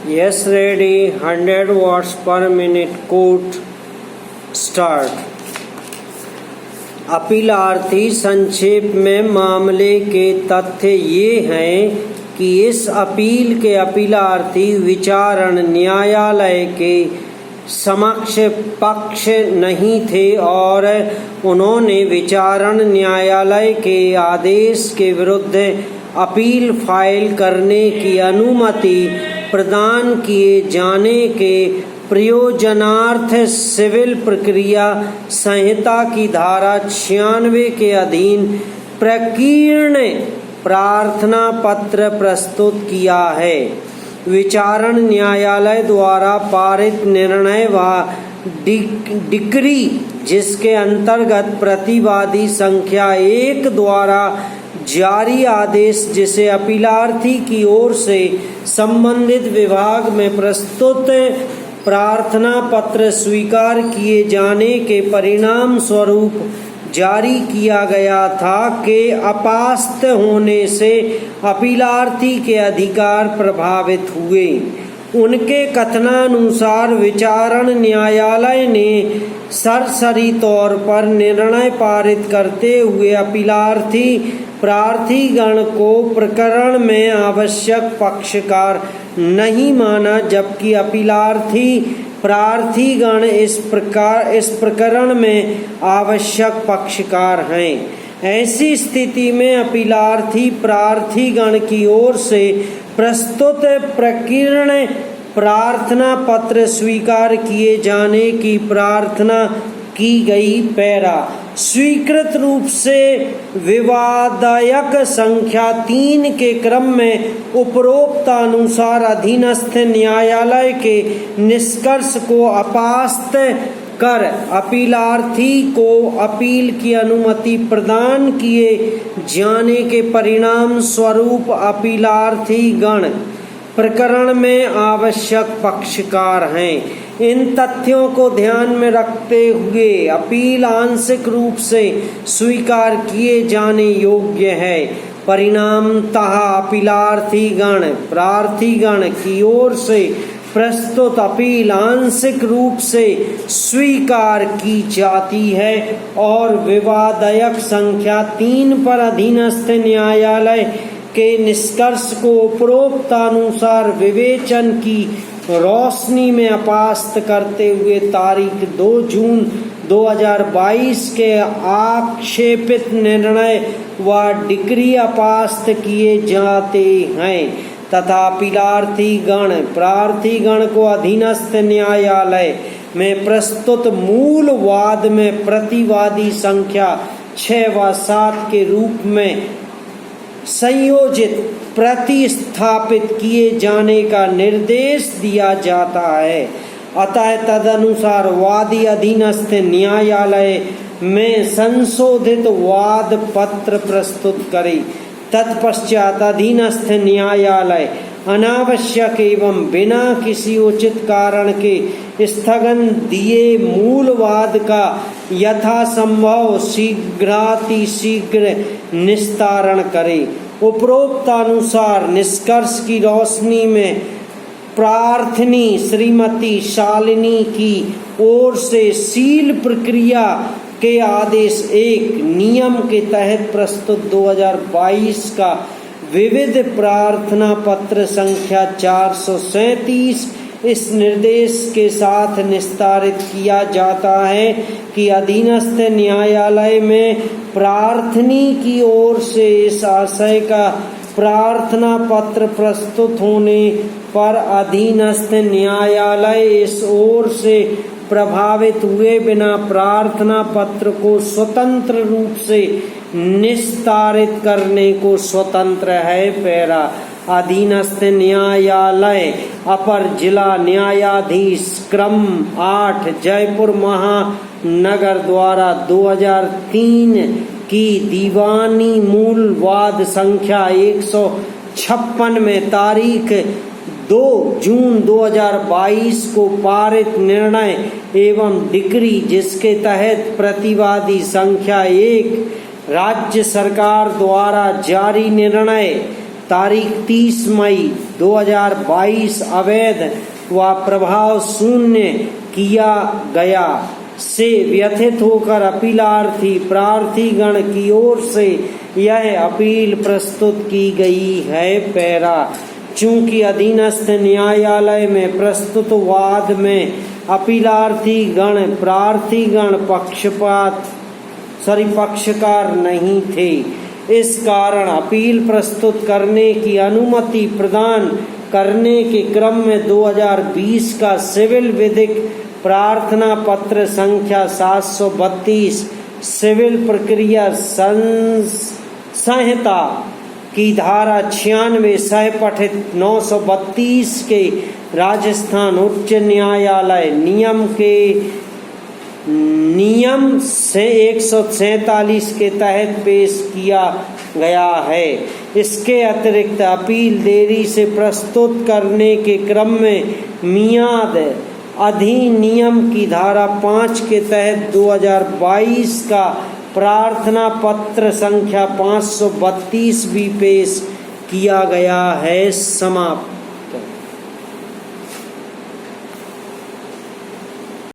Yes, ready. 100 watts per minute. Quote. Start. अपीलार्थी संक्षेप में मामले के तथ्य ये हैं कि इस अपील के अपीलार्थी विचारण न्यायालय के समक्ष पक्ष नहीं थे और उन्होंने विचारण न्यायालय के आदेश के विरुद्ध अपील फाइल करने की अनुमति प्रदान किए जाने के प्रयोजनार्थ सिविल प्रक्रिया संहिता की धारा 96 के अधीन प्रकीर्ण प्रार्थना पत्र प्रस्तुत किया है। विचारण न्यायालय द्वारा पारित निर्णय व डिक्री जिसके अंतर्गत प्रतिवादी संख्या 1 द्वारा जारी आदेश जिसे अपीलार्थी की ओर से संबंधित विभाग में प्रस्तुत प्रार्थना पत्र स्वीकार किए जाने के परिणाम स्वरूप जारी किया गया था के अपास्त होने से अपीलार्थी के अधिकार प्रभावित हुए। उनके कथनानुसार विचारण न्यायालय ने सरसरी तौर पर निर्णय पारित करते हुए अपीलार्थी प्रार्थीगण को प्रकरण में आवश्यक पक्षकार नहीं माना, जबकि अपीलार्थी प्रार्थीगण इस प्रकरण में आवश्यक पक्षकार हैं। ऐसी स्थिति में अपीलार्थी प्रार्थीगण की ओर से प्रस्तुत प्रकीर्ण प्रार्थना पत्र स्वीकार किए जाने की प्रार्थना की गई। पैरा स्वीकृत रूप से विवादायक संख्या 3 के क्रम में उपरोक्तानुसार अधीनस्थ न्यायालय के निष्कर्ष को अपास्त कर अपीलार्थी को अपील की अनुमति प्रदान किए जाने के परिणाम स्वरूप अपीलार्थी गण प्रकरण में आवश्यक पक्षकार हैं। इन तथ्यों को ध्यान में रखते हुए अपील आंशिक रूप से स्वीकार किए जाने योग्य है। परिणामतः अपीलार्थीगण प्रार्थीगण की ओर से प्रस्तुत अपील आंशिक रूप से स्वीकार की जाती है और विवादायक संख्या 3 पर अधीनस्थ न्यायालय के निष्कर्ष को उपरोक्तानुसार विवेचन की रोशनी में अपास्त करते हुए तारीख 2 जून 2022 के आक्षेपित निर्णय व डिक्री अपास्त किए जाते हैं तथा अपीलार्थीगण प्रार्थीगण को अधीनस्थ न्यायालय में प्रस्तुत मूल वाद में प्रतिवादी संख्या 6 व 7 के रूप में संयोजित प्रतिस्थापित किए जाने का निर्देश दिया जाता है। अतः तदनुसार वादी अधीनस्थ न्यायालय में संशोधित वाद पत्र प्रस्तुत करे। तत्पश्चात अधीनस्थ न्यायालय अनावश्यक एवं बिना किसी उचित कारण के स्थगन दिए मूल वाद का यथासंभव शीघ्रातिशीघ्र निस्तारण करे। उपरोक्तानुसार निष्कर्ष की रोशनी में प्रार्थनी श्रीमती शालिनी की ओर से सील प्रक्रिया के आदेश 1 नियम के तहत प्रस्तुत 2022 का विविध प्रार्थना पत्र संख्या 437 इस निर्देश के साथ निस्तारित किया जाता है कि अधीनस्थ न्यायालय में प्रार्थनी की ओर से इस आशय का प्रार्थना पत्र प्रस्तुत होने पर अधीनस्थ न्यायालय इस ओर से प्रभावित हुए बिना प्रार्थना पत्र को स्वतंत्र रूप से निस्तारित करने को स्वतंत्र है। पैरा अधीनस्थ न्यायालय अपर जिला न्यायाधीश क्रम 8 जयपुर महानगर द्वारा 2003 की दीवानी मूल वाद संख्या 156 में तारीख 2 जून 2022 को पारित निर्णय एवं डिक्री जिसके तहत प्रतिवादी संख्या 1 राज्य सरकार द्वारा जारी निर्णय तारीख 30 मई 2022 अवैध व प्रभाव शून्य किया गया से व्यथित होकर अपीलार्थी प्रार्थीगण की ओर से यह अपील प्रस्तुत की गई है। पैरा, चूंकि अधीनस्थ न्यायालय में प्रस्तुत वाद में अपीलार्थीगण प्रार्थीगण पक्षकार नहीं थे, इस कारण अपील प्रस्तुत करने की अनुमति प्रदान करने के क्रम में 2020 का सिविल विधिक प्रार्थना पत्र संख्या 732 सिविल प्रक्रिया संहिता की धारा 96 सह पठित 932 के राजस्थान उच्च न्यायालय नियम से 147 के तहत पेश किया गया है। इसके अतिरिक्त अपील देरी से प्रस्तुत करने के क्रम में मियाद अधिनियम की धारा 5 के तहत 2022 का प्रार्थना पत्र संख्या 532 भी पेश किया गया है। समाप्त।